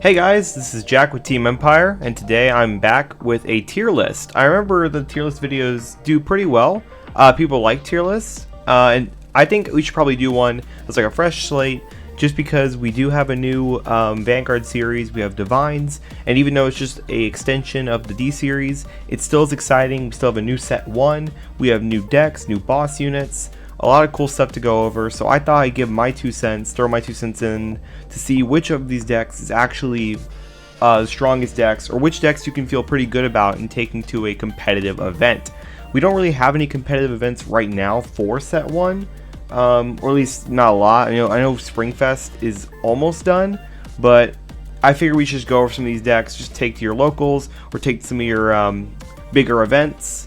Hey guys, this is Jack with Team Empire, and today I'm back with a tier list. I remember the tier list videos do pretty well. People like tier lists, and I think we should probably do one that's like a fresh slate, just because we do have a new Vanguard series. We have Divines, and even though it's just a extension of the D series, it still is exciting. We still have a new set 1, we have new decks, new boss units, a lot of cool stuff to go over. So I thought I'd give my 2 cents, throw my 2 cents in to see which of these decks is actually the strongest decks, or which decks you can feel pretty good about in taking to a competitive event. We don't really have any competitive events right now for set 1, or at least not a lot. I know Springfest is almost done, but I figure we should just go over some of these decks, just take to your locals or take some of your bigger events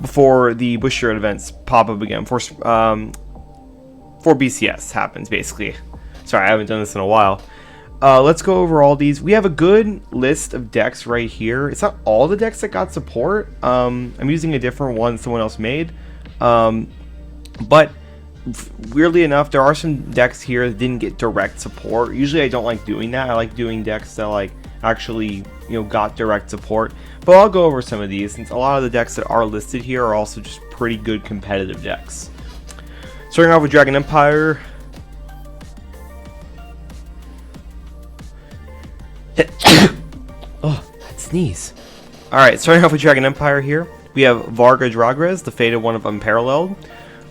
before the booster events pop up again, for BCS happens, basically. Sorry, I haven't done this in a while. Let's go over all these. We have a good list of decks right here. It's not all the decks that got support. I'm using a different one someone else made. But weirdly enough, there are some decks here that didn't get direct support. Usually I don't like doing that. I like doing decks that like actually got direct support, but I'll go over some of these since a lot of the decks that are listed here are also just pretty good competitive decks. Starting off with Dragon Empire. Oh, that sneeze. Alright, starting off with Dragon Empire here, we have Varga Drajewed, the faded one of Unparalleled.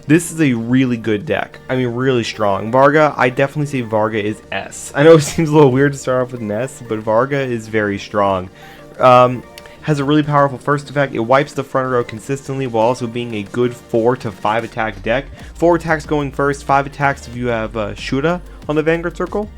This is a really good deck. I mean, really strong. Varga, I definitely say Varga is S. I know it seems a little weird to start off with an S, but Varga is very strong. Has a really powerful first effect. It wipes the front row consistently while also being a good 4 to 5 attack deck. 4 attacks going first, 5 attacks if you have Shura on the Vanguard Circle.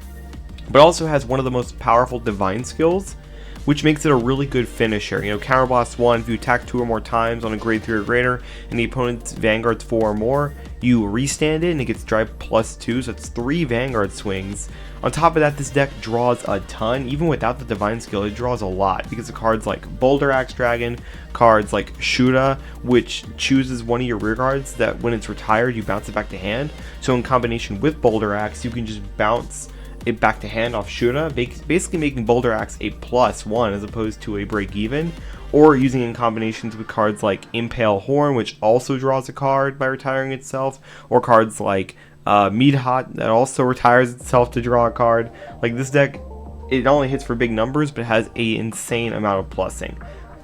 But also has one of the most powerful Divine skills, which makes it a really good finisher. Counterblast 1, if you attack 2 or more times on a grade 3 or greater, and the opponent's Vanguard's 4 or more, you restand it and it gets drive +2, so it's 3 Vanguard swings. On top of that, this deck draws a ton. Even without the Divine skill, it draws a lot, because of cards like Boulder Axe Dragon, cards like Shura, which chooses one of your rear guards that when it's retired, you bounce it back to hand. So in combination with Boulder Axe, you can just bounce it back to hand off Shura, basically making Boulder Axe a +1 as opposed to a break even, or using in combinations with cards like Impale Horn, which also draws a card by retiring itself, or cards like Meadhot that also retires itself to draw a card. Like, this deck, it not only hits for big numbers, but has an insane amount of plussing.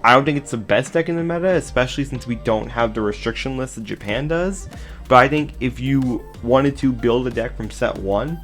I don't think it's the best deck in the meta, especially since we don't have the restriction list that Japan does, but I think if you wanted to build a deck from set 1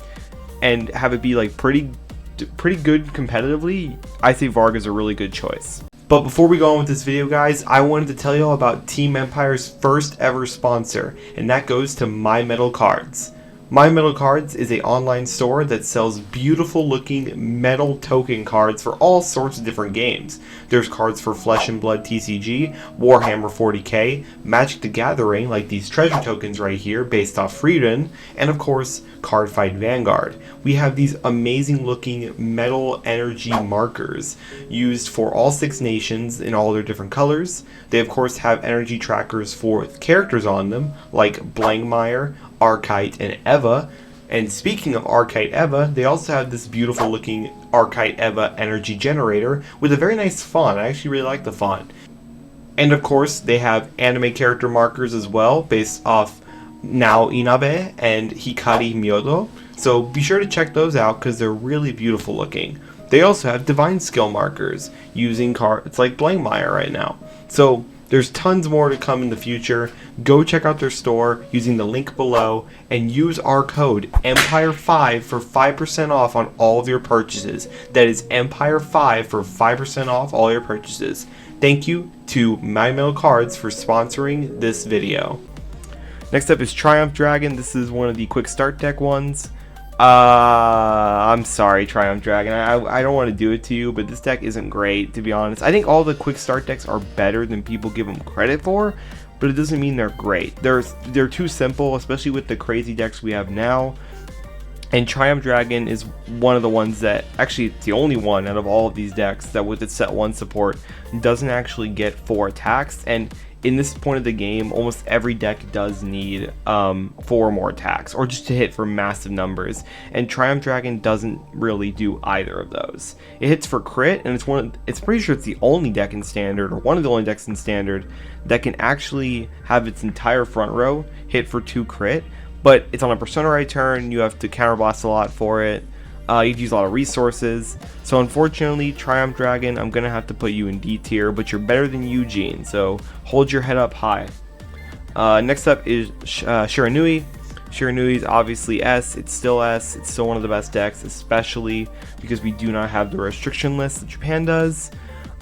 and have it be like pretty good competitively, I say Varga's a really good choice. But before we go on with this video, guys, I wanted to tell you all about Team Empire's first ever sponsor, and that goes to My Metal Cards. My Metal Cards is an online store that sells beautiful looking metal token cards for all sorts of different games. There's cards for Flesh and Blood TCG, Warhammer 40k, Magic the Gathering like these treasure tokens right here based off Freedom, and of course Cardfight Vanguard. We have these amazing looking metal energy markers used for all 6 nations in all their different colors. They of course have energy trackers for characters on them like Blankmeyer, Archite, and Eva. And speaking of Archite Eva, they also have this beautiful looking Archite Eva energy generator with a very nice font. I actually really like the font. And of course they have anime character markers as well based off Nao Inabe and Hikari Myodo. So be sure to check those out because they're really beautiful looking. They also have divine skill markers using cards like Blankmeyer right now. So there's tons more to come in the future. Go check out their store using the link below and use our code EMPIRE5 for 5% off on all of your purchases. That is EMPIRE5 for 5% off all your purchases. Thank you to My Metal Cards for sponsoring this video. Next up is Triumph Dragon. This is one of the quick start deck ones. I'm sorry, Triumph Dragon. I don't want to do it to you, but this deck isn't great, to be honest. I think all the quick start decks are better than people give them credit for, but it doesn't mean they're great. They're too simple, especially with the crazy decks we have now. And Triumph Dragon is one of the ones that, actually it's the only one out of all of these decks that with its set 1 support doesn't actually get 4 attacks, and in this point of the game almost every deck does need 4 more attacks or just to hit for massive numbers, and Triumph Dragon doesn't really do either of those. It hits for crit, and it's pretty sure it's the only deck in Standard, or one of the only decks in Standard, that can actually have its entire front row hit for 2 crit. But it's on a Personarai turn, you have to counterblast a lot for it, you have to use a lot of resources, so unfortunately Triumph Dragon, I'm going to have to put you in D tier, but you're better than Eugene, so hold your head up high. Next up is Shiranui. Shiranui is obviously S, it's still S, it's still one of the best decks, especially because we do not have the restriction list that Japan does.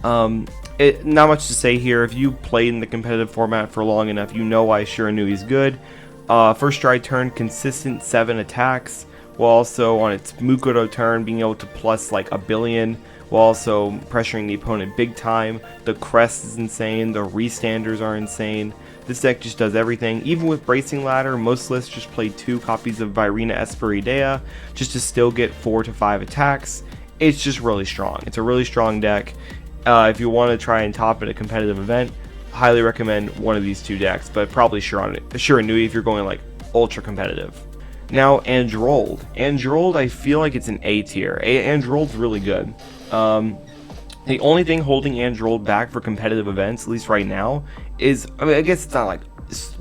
Not much to say here. If you played in the competitive format for long enough, you know why Shiranui is good. First stride turn, consistent 7 attacks, while also on its Mukoto turn being able to plus like a billion, while also pressuring the opponent big time. The crest is insane, the restanders are insane. This deck just does everything. Even with Bracing Ladder, most lists just play 2 copies of Virina Esperidea just to still get 4 to 5 attacks. It's just really strong. It's a really strong deck. If you want to try and top at a competitive event, highly recommend one of these 2 decks, but probably Shiranui if you're going like ultra competitive. Now Andral. Andral, I feel like it's an A tier. Andral's really good. The only thing holding Andral back for competitive events, at least right now, is, I mean, I guess it's not like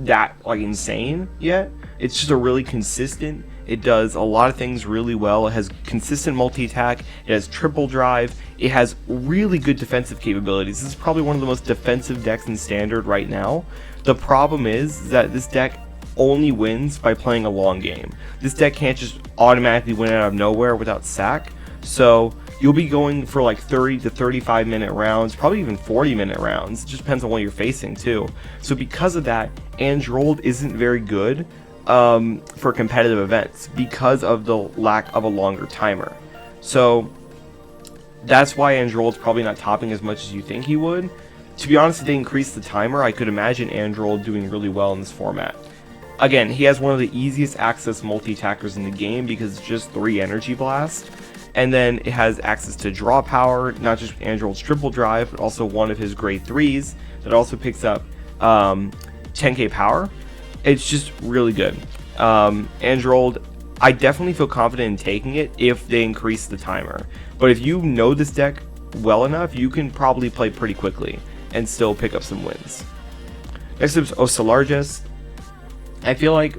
that like insane yet. It's just a really consistent. It does a lot of things really well. It has consistent multi-attack. It has triple drive. It has really good defensive capabilities. This is probably one of the most defensive decks in Standard right now. The problem is that this deck only wins by playing a long game. This deck can't just automatically win out of nowhere without sack. So you'll be going for like 30 to 35 minute rounds, probably even 40-minute rounds. It just depends on what you're facing too. So because of that, Andral isn't very good for competitive events because of the lack of a longer timer. So that's why Andral is probably not topping as much as you think he would. To be honest, if they increase the timer, I could imagine Andral doing really well in this format. Again, he has one of the easiest access multi-attackers in the game because it's just 3 Energy Blast. And then it has access to draw power, not just Andral's triple drive, but also one of his grade 3s that also picks up 10k power. It's just really good. Andral, I definitely feel confident in taking it if they increase the timer. But if you know this deck well enough, you can probably play pretty quickly and still pick up some wins. Next up is Osalarges. I feel like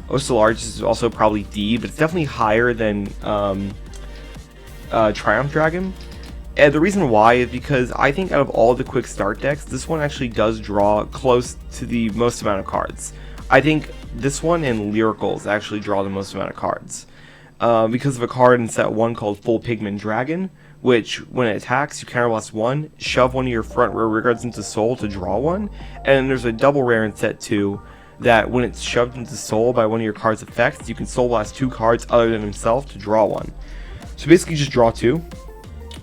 Osalarges is also probably D, but it's definitely higher than Triumph Dragon. And the reason why is because I think out of all the quick start decks, this one actually does draw close to the most amount of cards. I think this one and Lyricals actually draw the most amount of cards. Because of a card in set 1 called Full Pigment Dragon, which when it attacks, you counterblast 1, shove one of your front row rearguards into Soul to draw 1, and there's a double rare in set 2 that when it's shoved into Soul by one of your card's effects, you can Soul Blast 2 cards other than himself to draw 1. So basically just draw 2.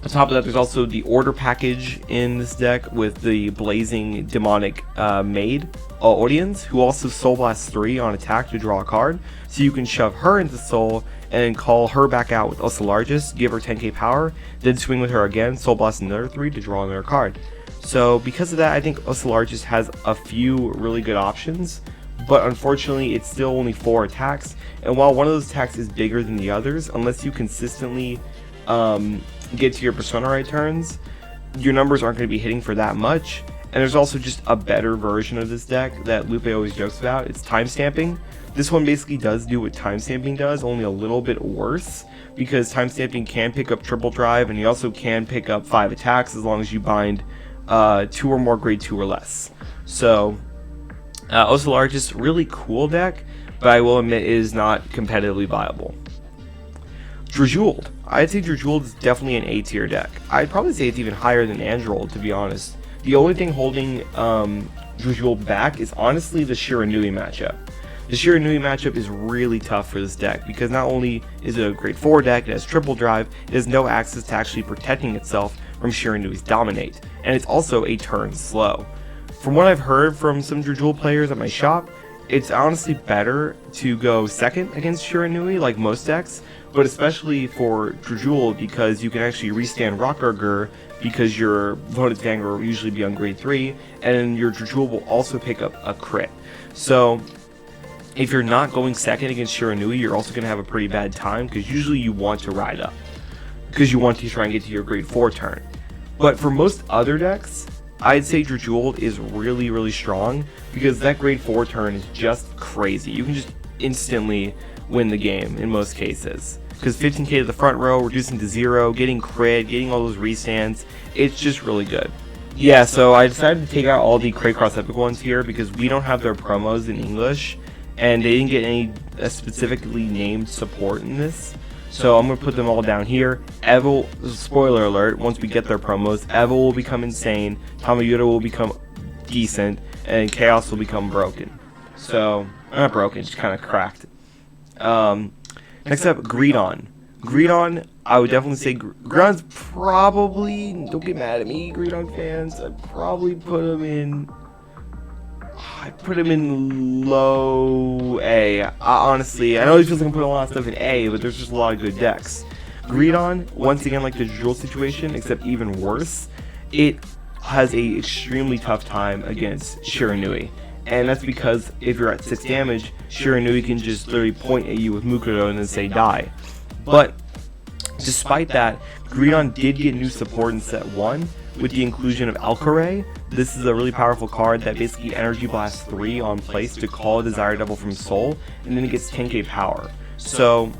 On top of that, there's also the Order package in this deck with the Blazing Demonic Maid Audience, who also Soul Blasts 3 on attack to draw a card. So you can shove her into Soul and then call her back out with Osalarges, give her 10k power, then swing with her again, Soul Blast another 3 to draw another card. So because of that, I think Osalarges has a few really good options, but unfortunately it's still only 4 attacks, and while one of those attacks is bigger than the others, unless you consistently get to your Personarai turns, your numbers aren't going to be hitting for that much. And there's also just a better version of this deck that Lupe always jokes about. It's time stamping. This one basically does do what time stamping does, only a little bit worse, because time stamping can pick up triple drive, and you also can pick up 5 attacks as long as you bind 2 or more grade 2 or less. So Osalarges, really cool deck, but I will admit it is not competitively viable. Drajewed. I'd say Drajewed is definitely an A tier deck. I'd probably say it's even higher than Andral, to be honest. The only thing holding Drajewed back is honestly the Shiranui matchup. The Shiranui matchup is really tough for this deck because not only is it a grade 4 deck, it has triple drive, it has no access to actually protecting itself from Shiranui's Dominate, and it's also a turn slow. From what I've heard from some Drajewed players at my shop, it's honestly better to go second against Shiranui, like most decks, but especially for Drajewed, because you can actually restand Rockburger because your opponent's Vanguard will usually be on grade 3, and your Drajewed will also pick up a crit. So if you're not going second against Shiranui, you're also going to have a pretty bad time, because usually you want to ride up, because you want to try and get to your grade 4 turn. But for most other decks, I'd say Drajewed is really, really strong, because that grade 4 turn is just crazy. You can just instantly win the game in most cases, because 15k to the front row, reducing to 0, getting crit, getting all those restands, it's just really good. Yeah, so I decided to take out all the Craycross Epic ones here, because we don't have their promos in English, and they didn't get any specifically named support in this. So I'm going to put them all down here. Evo, spoiler alert, once we get their promos, Evo will become insane, Tamayuta will become decent, and Chaos will become broken. So, not broken, just kind of cracked. Next up, Gredon. Gredon, I would definitely say Gredon's probably, don't get mad at me, Gredon fans, I'd probably put him in low A. Honestly, I know it feels like I'm putting a lot of stuff in A, but there's just a lot of good decks. Gredon, once again, like the Jewel situation, except even worse, it has a extremely tough time against Shiranui. And that's because if you're at 6 damage, Shiranui can just literally point at you with Mukuro and then say die. But despite that, Gredon did get new support in set 1 with the inclusion of Alcaray. This is a really powerful card that basically Energy Blasts 3 on place to call a Desire Devil from Soul, and then it gets 10k power. So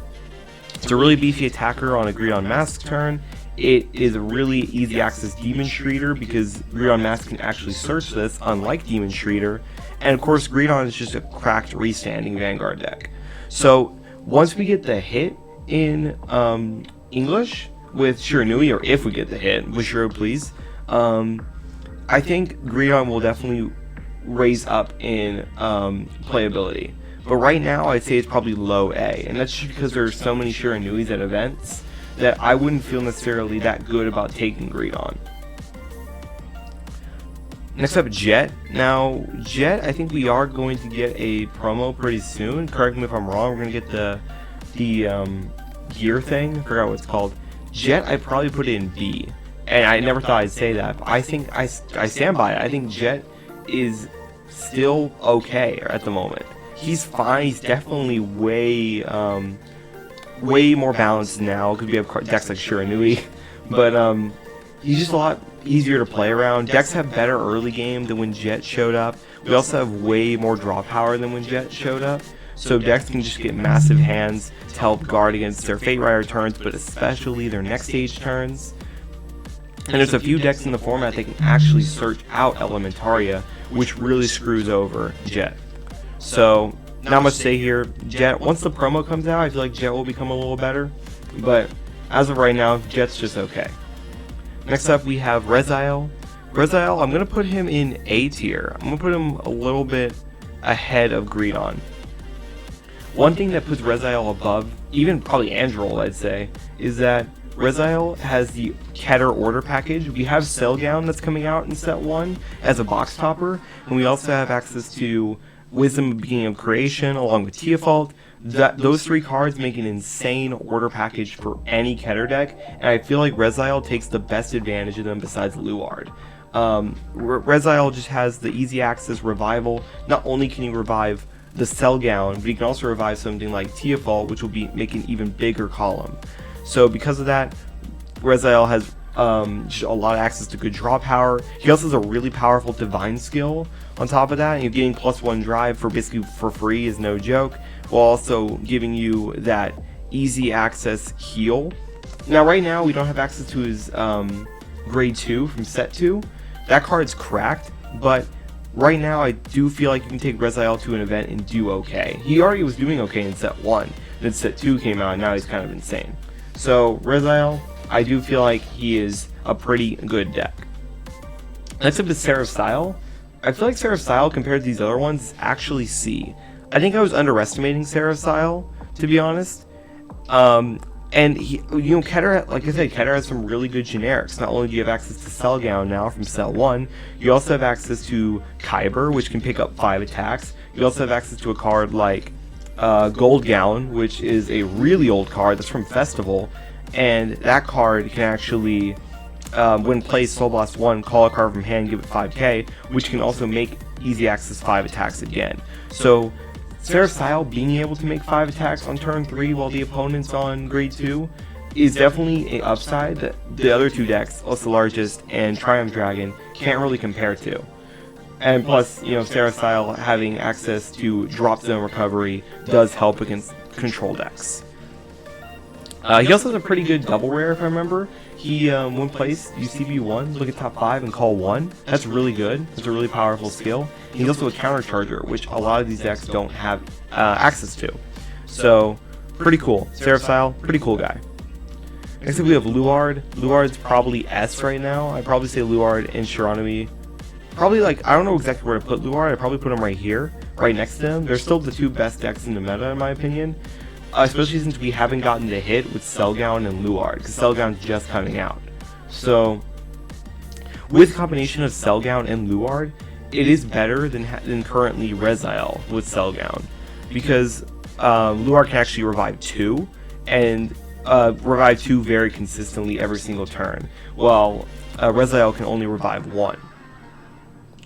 it's a really beefy attacker on a Gredon Mask turn. It is a really easy access Demon Shrieder, because Gredon Mask can actually search this, unlike Demon Shrieder. And of course, Gredon is just a cracked restanding Vanguard deck. So once we get the hit in English with Shiranui, or if we get the hit with Shiro, please, I think Gredon will definitely raise up in playability. But right now, I'd say it's probably low A, and that's just because there's so many Shiranuis at events that I wouldn't feel necessarily that good about taking Gredon. Next up, Jet. Now, Jet, I think we are going to get a promo pretty soon. Correct me if I'm wrong. We're going to get the gear thing. I forgot what it's called. Jet, I'd probably put it in B. And I never thought I'd say that, but I think I stand by it. I think Jet is still okay at the moment. He's fine. He's definitely way more balanced now, because we have decks like Shiranui. But he's just a lot easier to play around. Decks have better early game than when Jet showed up. We also have way more draw power than when Jet showed up. So decks can just get massive hands to help guard against their Fate Rider turns, but especially their next stage turns. And there's a few decks in the format that can actually search out Elementaria, which really screws over Jet. So, not much to say here. Jet, once the promo comes out, I feel like Jet will become a little better. But as of right now, Jet's just okay. Next up, we have Reseil. Reseil, I'm going to put him in A tier. I'm going to put him a little bit ahead of Gredon. One thing that puts Reseil above, even probably Andral, I'd say, is that Reseil has the Keter order package. We have Cellgown that's coming out in set 1 as a box topper, and we also have access to Wisdom Beginning of Creation along with Teofault. Those 3 cards make an insane order package for any Keter deck, and I feel like Reseil takes the best advantage of them besides Luard. Reseil just has the easy access revival. Not only can he revive the Cellgown, but he can also revive something like Teofault, which will make an even bigger column. So because of that, Reseil has just a lot of access to good draw power. He also has a really powerful Divine skill on top of that, and you're getting +1 drive for basically for free is no joke, while also giving you that easy access heal. Now right now we don't have access to his grade 2 from set 2. That card's cracked, but right now I do feel like you can take Reseil to an event and do okay. He already was doing okay in set 1, then set 2 came out, and now he's kind of insane. So Reseil, I do feel like he is a pretty good deck. Next up is Reseil. I feel like Reseil compared to these other ones is actually C. I think I was underestimating Reseil, to be honest. And he, Keter, like I said, Keter has some really good generics. Not only do you have access to Cellgown now from set 1, you also have access to Kyber, which can pick up 5 attacks. You also have access to a card like Gold Gown, which is a really old card that's from Festival, and that card can actually, when played Soul Blast 1, call a card from hand, give it 5k, which can also make easy access 5 attacks again. So Reseil being able to make 5 attacks on turn 3 while the opponent's on grade 2 is definitely an upside that the other two decks, also Largest and Triumph Dragon, can't really compare to. And plus, you know, Reseil having access to drop zone recovery does help against control decks. He also has a pretty good double rare, if I remember. He, when placed, UCB1, look at top 5 and call 1. That's really good. It's a really powerful skill. He's also a counter charger, which a lot of these decks don't have access to. So, pretty cool. Reseil, pretty cool guy. Next up we have Luard. Luard's probably S right now. I'd probably say Luard and Shiranui. Probably, like, I don't know exactly where to put Luard. I'd probably put him right here, right next to him. They're still the two best decks in the meta, in my opinion. Especially since we haven't gotten the hit with Selgown and Luard, because Selgown's just coming out. So, with combination of Selgown and Luard, it is better than currently Reseil with Selgown, because Luard can actually revive 2, and revive 2 very consistently every single turn, while Reseil can only revive 1.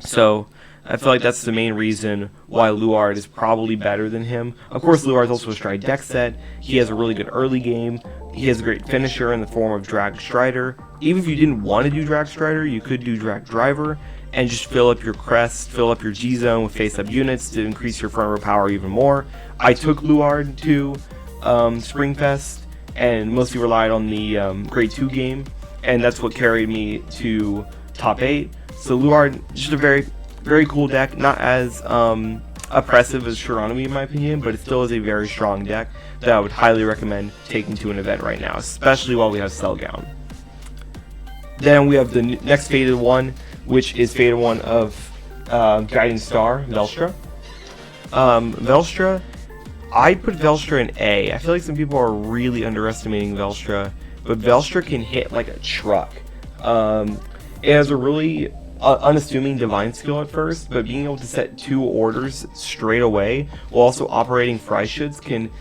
So, I feel like that's the main reason why Luard is probably better than him. Of course, Luard is also a Stride deck set. He has a really good early game. He has a great finisher in the form of Drag Strider. Even if you didn't want to do Drag Strider, you could do Drag Driver and just fill up your crest, fill up your G-Zone with face-up units to increase your front row power even more. I took Luard to Springfest and mostly relied on the Grade 2 game, and that's what carried me to top 8. So Luard, just a very cool deck, not as oppressive as Shiranui in my opinion, but it still is a very strong deck that I would highly recommend taking to an event right now, especially while we have Selgown. Then we have the next Faded one, which is Faded one of Guiding Star, Velstra. Velstra, I'd put Velstra in A. I feel like some people are really underestimating Velstra, but Velstra can hit like a truck. It has a really unassuming divine skill at first, but being able to set 2 orders straight away while also operating Freischütz can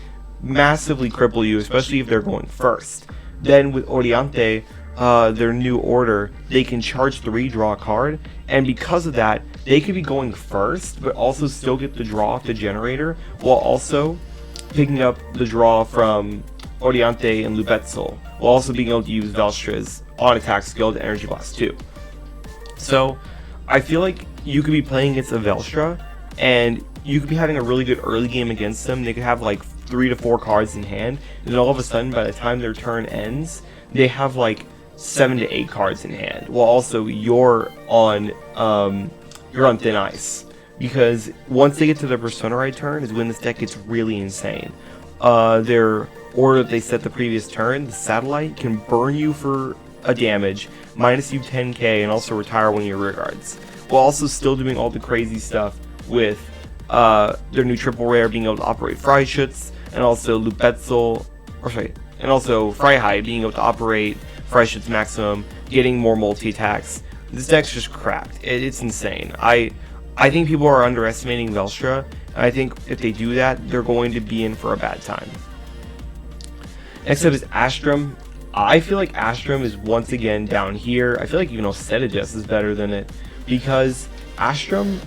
massively cripple you, especially if they're going first. Then with Oriente, their new order, they can charge 3, draw a card, and because of that, they could be going first, but also still get the draw off the generator, while also picking up the draw from Oriente and Lubetzel, while also being able to use Velstra's on-attack skill to Energy Blast 2. So, I feel like you could be playing against a Velstra, and you could be having a really good early game against them. They could have like 3 to 4 cards in hand, and then all of a sudden, by the time their turn ends, they have like 7 to 8 cards in hand, while also you're on thin ice. Because once they get to their Persona Ride turn is when this deck gets really insane. Their order that they set the previous turn, the Satellite, can burn you for a damage, minus you 10k, and also retire one of your rear guards, while also still doing all the crazy stuff with their new triple rare being able to operate Freischütz, and also Lubetzel, and also Freiheit being able to operate Freischütz maximum, getting more multi-attacks. This deck's just cracked. It's insane. I think people are underestimating Velstra, and I think if they do that, they're going to be in for a bad time. Next up is Astram. I feel like Astram is once again down here. I feel like even Osetagest is better than it, because Astram,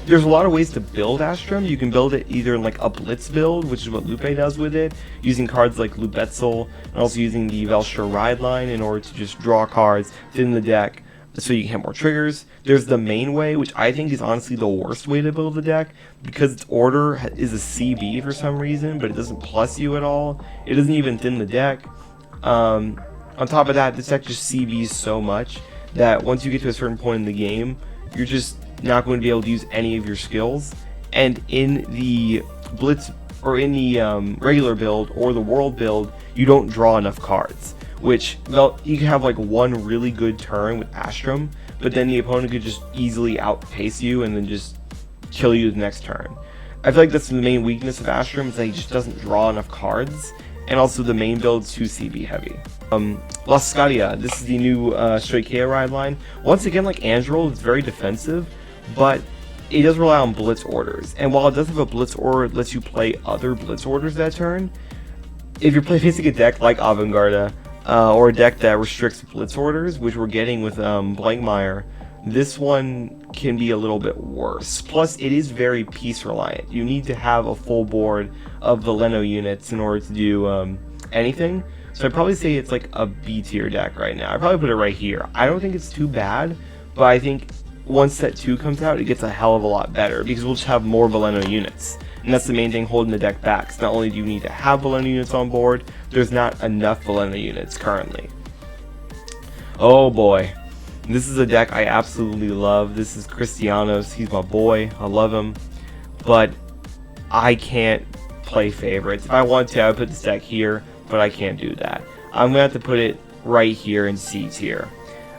there's a lot of ways to build Astram. You can build it either in like a Blitz build, which is what Lupe does with it, using cards like Lubetzel, and also using the Velstra Ride line in order to just draw cards within the deck so you can hit more triggers. There's the main way, which I think is honestly the worst way to build the deck, because its order is a CB for some reason, but it doesn't plus you at all. It doesn't even thin the deck. On top of that, this deck just CBs so much that once you get to a certain point in the game, you're just not going to be able to use any of your skills. And in the Blitz, or in the regular build, or the World build, you don't draw enough cards. Which, well, you can have like one really good turn with Astram, but then the opponent could just easily outpace you and then just kill you the next turn. I feel like that's the main weakness of Astram, is that he just doesn't draw enough cards. And also the main build's too CB heavy. Lascalia, this is the new straight KO ride line. Once again, like Andral, it's very defensive, but it does rely on blitz orders, and while it does have a blitz order that lets you play other blitz orders that turn, if you're facing a deck like Avantgarde, or a deck that restricts blitz orders, which we're getting with Blankmeyer, this one can be a little bit worse. Plus, it is very piece reliant. You need to have a full board of Voleno units in order to do anything. So I'd probably say it's like a B tier deck right now. I'd probably put it right here. I don't think it's too bad, but I think once set 2 comes out, it gets a hell of a lot better because we'll just have more Voleno units. And that's the main thing holding the deck back. So not only do you need to have Voleno units on board, there's not enough Voleno units currently. Oh boy. This is a deck I absolutely love. This is Cristianos. He's my boy. I love him. But I can't play favorites. If I want to, I would put this deck here, but I can't do that. I'm going to have to put it right here in C tier.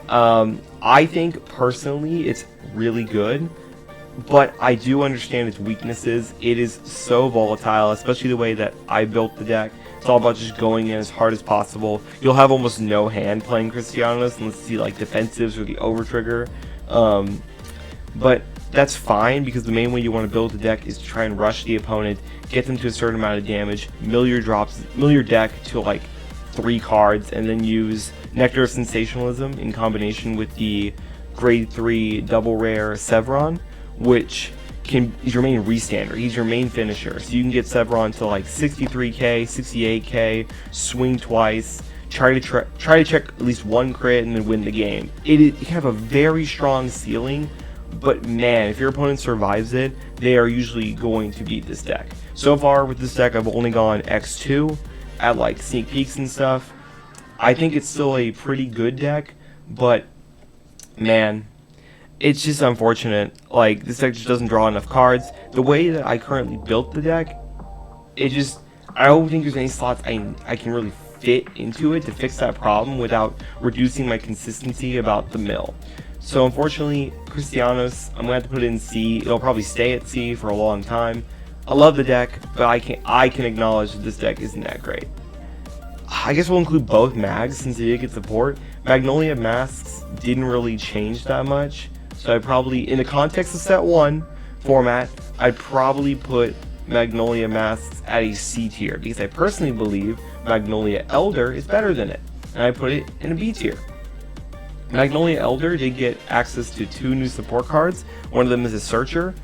I think personally it's really good, but I do understand its weaknesses. It is so volatile, especially the way that I built the deck. It's all about just going in as hard as possible. You'll have almost no hand playing Cristianos unless you see like defensives or the overtrigger. But that's fine because the main way you want to build the deck is to try and rush the opponent, get them to a certain amount of damage, mill your deck to like 3 cards, and then use Nectar of Sensationalism in combination with the grade 3 double rare Sevron, which is your main restander. He's your main finisher, so you can get Sevron to like 63k, 68k, swing twice, try to check at least 1 crit and then win the game. It can have a very strong ceiling, but man, if your opponent survives it, they are usually going to beat this deck. So far with this deck, I've only gone X2 at like sneak peeks and stuff. I think it's still a pretty good deck, but man, it's just unfortunate. Like, this deck just doesn't draw enough cards. The way that I currently built the deck, I don't think there's any slots I can really fit into it to fix that problem without reducing my consistency about the mill. So unfortunately, Cristianos, I'm going to have to put it in C. It'll probably stay at C for a long time. I love the deck, but I can acknowledge that this deck isn't that great. I guess we'll include both mags since it did get support. Magnolia masks didn't really change that much, so I'd probably, in the context of set 1 format, I'd probably put Magnolia masks at a C tier because I personally believe Magnolia Elder is better than it, and I put it in a B tier. Magnolia Elder did get access to 2 new support cards. One of them is a Searcher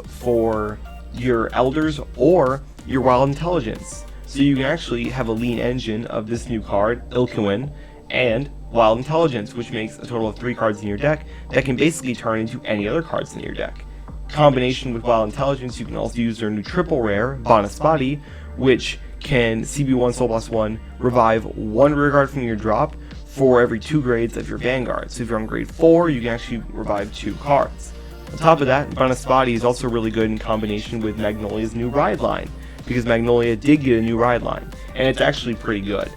for your Elders or your Wild Intelligence. So you can actually have a lean engine of this new card, Ilkewin, and Wild Intelligence, which makes a total of 3 cards in your deck that can basically turn into any other cards in your deck. Combination with Wild Intelligence, you can also use their new triple rare, Banaspati, which can CB1 Soul Blast 1, revive 1 rear guard from your drop for every 2 grades of your Vanguard. So if you're on grade 4, you can actually revive 2 cards. On top of that, Banaspati is also really good in combination with Magnolia's new ride line, because Magnolia did get a new ride line, and it's actually pretty good.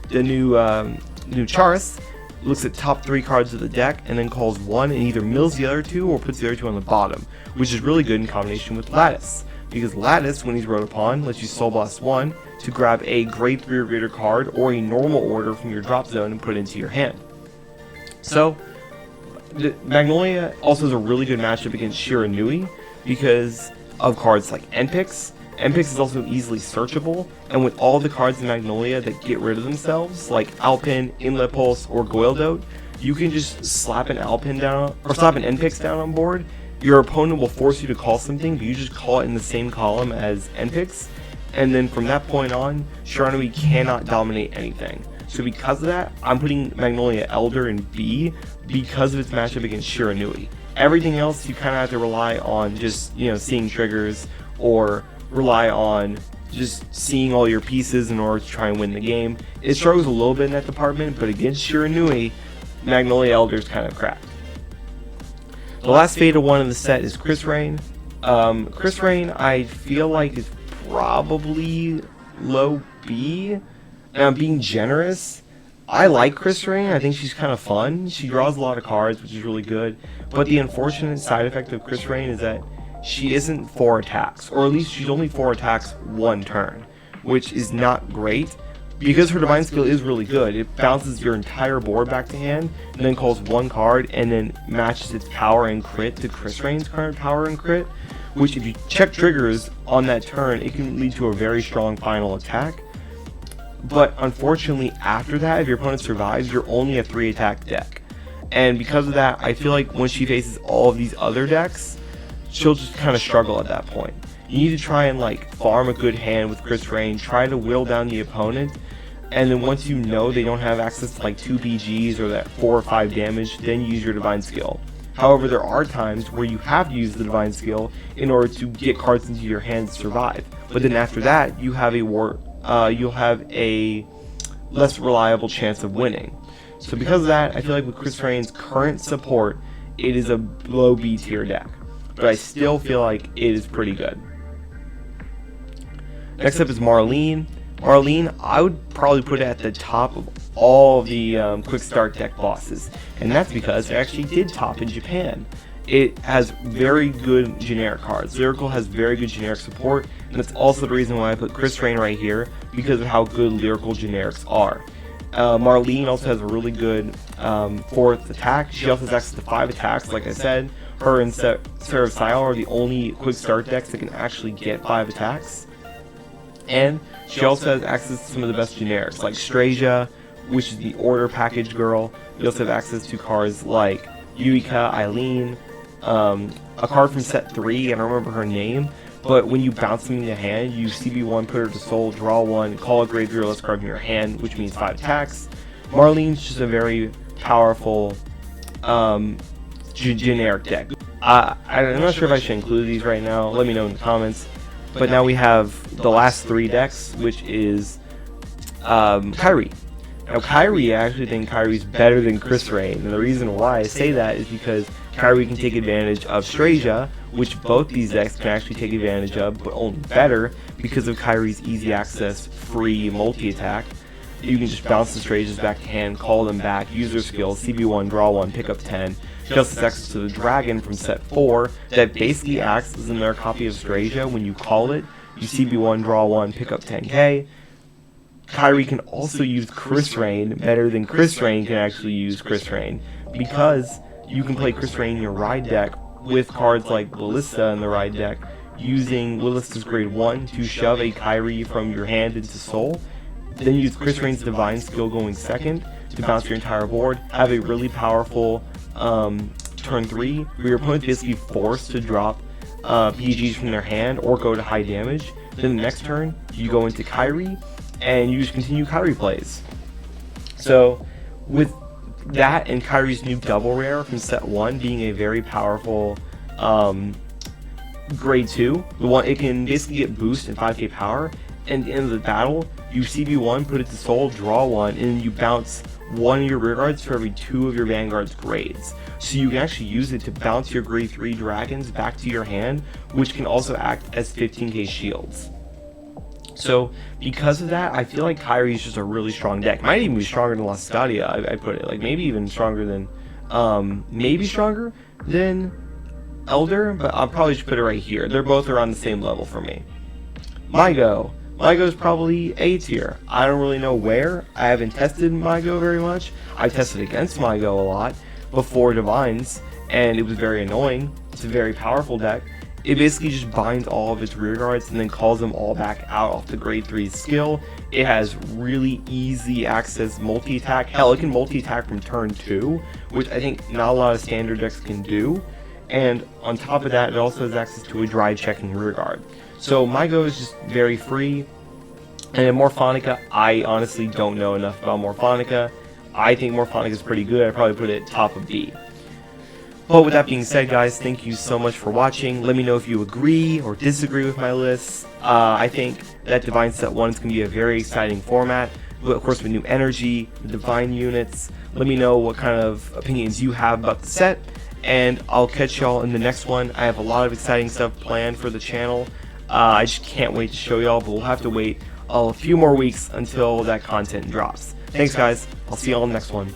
The new Charis looks at top 3 cards of the deck and then calls 1 and either mills the other 2 or puts the other 2 on the bottom, which is really good in combination with Lattice, because Lattice, when he's wrote upon, lets you Soul Blast 1 to grab a grade 3 or greater card or a normal order from your drop zone and put it into your hand. So, Magnolia also has a really good matchup against Shiranui because of cards like Npix. Npix is also easily searchable, and with all the cards in Magnolia that get rid of themselves, like Alpin, Inlet Pulse, or Goildote, you can just slap an Alpin down, or slap an Npix down on board. Your opponent will force you to call something, but you just call it in the same column as Npix, and then from that point on, Shiranui cannot dominate anything. So because of that, I'm putting Magnolia Elder in B because of its matchup against Shiranui. Everything else, you kind of have to rely on just, seeing triggers, or rely on just seeing all your pieces in order to try and win the game. It struggles a little bit in that department, but against Shiranui, Magnolia Elder is kind of cracked. The last Fatal one in the set is Chris Rain. Chris Rain, I feel like, is probably low B, and I'm being generous. I like Chris Rain. I think she's kind of fun. She draws a lot of cards, which is really good, but the unfortunate side effect of Chris Rain is that she isn't 4 attacks, or at least she's only 4 attacks 1 turn, which is not great. because her divine skill is really good, it bounces your entire board back to hand, and then calls one card, and then matches its power and crit to Cristianos' current power and crit, which if you check triggers on that turn, it can lead to a very strong final attack. But unfortunately, after that, if your opponent survives, you're only a 3-attack deck. And because of that, I feel like when she faces all of these other decks, she'll just kind of struggle at that point. You need to try and like farm a good hand with Cristianos, try to whittle down the opponent, and then once you know they don't have access to like 2 PGs or that 4 or 5 damage, then use your divine skill. However, there are times where you have to use the divine skill in order to get cards into your hand to survive. But then after that, you have you'll have a less reliable chance of winning. So because of that, I feel like with Cristianos' current support, it is a low B tier deck. But I still feel like it is pretty good. Next up is Marlene. Marlene, I would probably put it at the top of all of the quick start deck bosses. And that's because it actually did top in Japan. It has very good generic cards. Lyrical has very good generic support, and that's also the reason why I put Cristianos right here, because of how good Lyrical generics are. Marlene also has a really good 4th attack. She also has access to 5 attacks, like I said. Her and Reseil are the only quick start decks that can actually get 5 attacks. And she also has access to some of the best generics, like Strayja, which is the Order package girl. You also have access to cards like Yuika, Eileen, a card from set 3, I don't remember her name, but when you bounce them in your hand, you CB1, put her to soul, draw 1, call a graveyard list card from your hand, which means 5 attacks. Marlene's just a very powerful generic deck. I'm not sure if I should include these right now, let me know in the comments. But now we have the last 3 decks, which is Kyrie. Now Kyrie, I actually think Kyrie's better than Cristianos, and the reason why I say that is because Kyrie can take advantage of Strayja, which both these decks can actually take advantage of, but only better because of Kyrie's easy access, free multi-attack. You can just bounce the Strayjas back to hand, call them back, use their skills, CB1, draw 1, pick up 10. She also has access to the Dragon from set 4 that basically acts as another copy of Strayja. When you call it, you CB1, draw 1, pick up 10k. Kyrie can also use Cristianos better than Cristianos can actually use Cristianos, because you can play Cristianos in your ride deck with cards like Ballista in the ride deck, using Willis's grade 1 to shove a Kyrie from your hand into soul, then use Cristianos' divine skill going second to bounce your entire board, have a really powerful turn 3 where your opponent's basically forced to drop PGs from their hand or go to high damage. Then the next turn, you go into Kyrie, and you just continue Kyrie plays. So with that and Kyrie's new double rare from set 1 being a very powerful grade 2, the one it can basically get boost and 5k power, and at the end of the battle you CB1, put it to soul, draw 1, and you bounce 1 of your rear guards for every 2 of your vanguard's grades. So you can actually use it to bounce your grade 3 dragons back to your hand, which can also act as 15k shields. So because of that, I feel like Kyrie is just a really strong deck. Might even be stronger than Lascalia, I put it. Like maybe even stronger than, Elder, but I'll probably just put it right here. They're both around the same level for me. Mygo. Mygo's probably A tier. I don't really know where. I haven't tested Mygo very much. I tested against Mygo a lot before DivineZ, and it was very annoying. It's a very powerful deck. It basically just binds all of its rear guards and then calls them all back out off the grade 3 skill. It has really easy access multi-attack. Hell, it can multi-attack from turn 2, which I think not a lot of standard decks can do. And on top of that, it also has access to a drive checking rear guard. So Mygo is just very free. And in Morfonica, I honestly don't know enough about Morfonica. I think Morfonica is pretty good. I'd probably put it top of B. But with that being said, guys, thank you so much for watching. Let me know if you agree or disagree with my lists. I think that DivineZ Set 1 is going to be a very exciting format. But of course, with new energy, the Divine units. Let me know what kind of opinions you have about the set. And I'll catch y'all in the next one. I have a lot of exciting stuff planned for the channel. I just can't wait to show y'all, but we'll have to wait a few more weeks until that content drops. Thanks, guys. I'll see y'all in the next one.